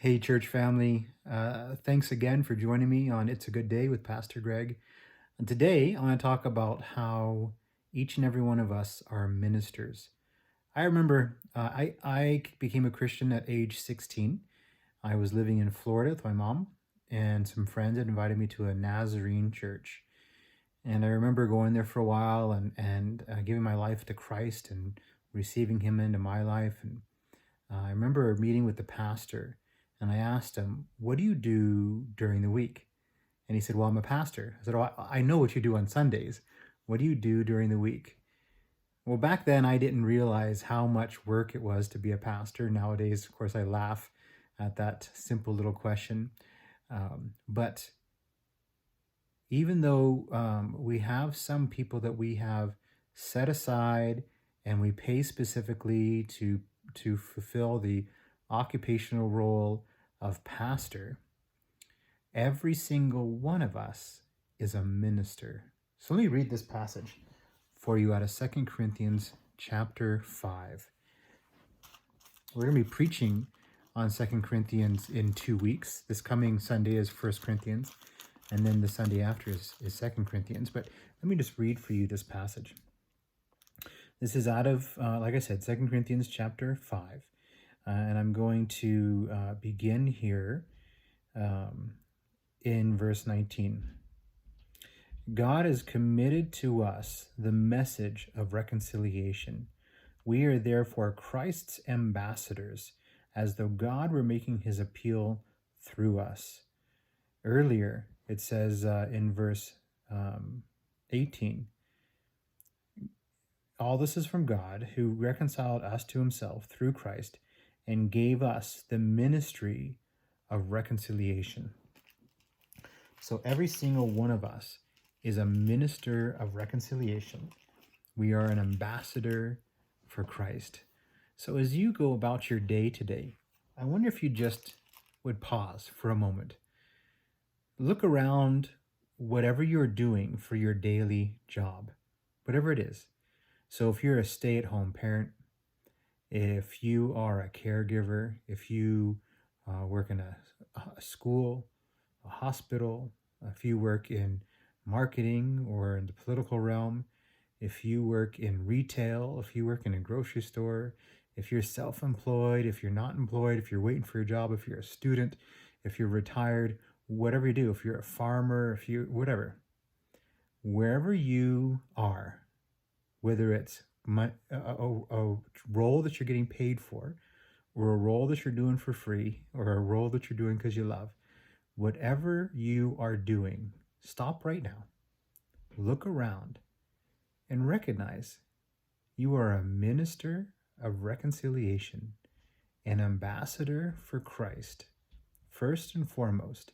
Hey, church family. Thanks again for joining me on It's a Good Day with Pastor Greg. And today I want to talk about how each and every one of us are ministers. I remember I became a Christian at age 16. I was living in Florida with my mom, and some friends had invited me to a Nazarene church. And I remember going there for a while and giving my life to Christ and receiving Him into my life. And I remember meeting with the pastor, and I asked him, "What do you do during the week?" And he said, "Well, I'm a pastor." I said, "Oh, I know what you do on Sundays. What do you do during the week?" Well, back then, I didn't realize how much work it was to be a pastor. Nowadays, of course, I laugh at that simple little question. But even though we have some people that we have set aside and we pay specifically to fulfill the occupational role of pastor, every single one of us is a minister. So let me read this passage for you out of 2 Corinthians chapter 5. We're going to be preaching on 2 Corinthians in 2 weeks. This coming Sunday is 1 Corinthians, and then the Sunday after is 2 Corinthians. But let me just read for you this passage. This is out of, like I said, 2 Corinthians chapter 5. And I'm going to begin here in verse 19. God has committed to us the message of reconciliation. We are therefore Christ's ambassadors, as though God were making his appeal through us. Earlier, it says in verse 18, all this is from God, who reconciled us to himself through Christ and gave us the ministry of reconciliation. So every single one of us is a minister of reconciliation. We are an ambassador for Christ. So as you go about your day today, I wonder if you just would pause for a moment. Look around whatever you're doing for your daily job, whatever it is. So if you're a stay-at-home parent, if you are a caregiver, if you work in a school, a hospital, if you work in marketing or in the political realm, if you work in retail, if you work in a grocery store, if you're self-employed, if you're not employed, if you're waiting for a job, if you're a student, if you're retired, whatever you do, if you're a farmer, if you, whatever, wherever you are, whether it's a role that you're getting paid for, or a role that you're doing for free, or a role that you're doing because you love, whatever you are doing, stop right now, look around, and recognize you are a minister of reconciliation, an ambassador for Christ, first and foremost.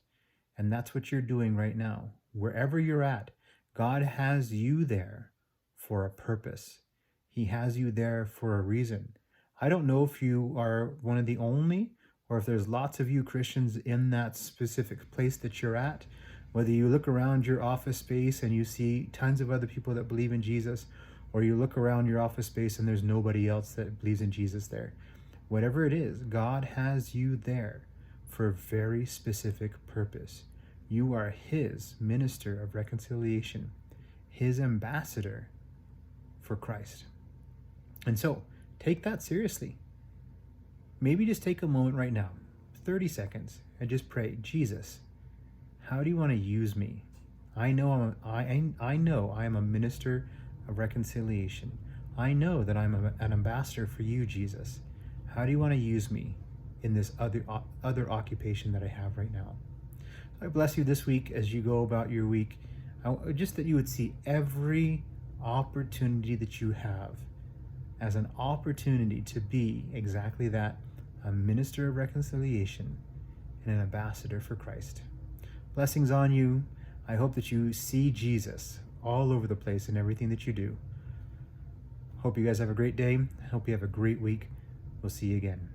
And that's what you're doing right now. Wherever you're at, God has you there for a purpose. He has you there for a reason. I don't know if you are one of the only, or if there's lots of you Christians in that specific place that you're at. Whether you look around your office space and you see tons of other people that believe in Jesus, or you look around your office space and there's nobody else that believes in Jesus there. Whatever it is, God has you there for a very specific purpose. You are his minister of reconciliation, his ambassador for Christ. And so, take that seriously. Maybe just take a moment right now, 30 seconds, and just pray, Jesus, how do you want to use me? I know I am a minister of reconciliation. I know that I'm an ambassador for you, Jesus. How do you want to use me in this other occupation that I have right now? I bless you this week as you go about your week. Just that you would see every opportunity that you have as an opportunity to be exactly that, a minister of reconciliation and an ambassador for Christ. Blessings on you. I hope that you see Jesus all over the place in everything that you do. Hope you guys have a great day. Hope you have a great week. We'll see you again.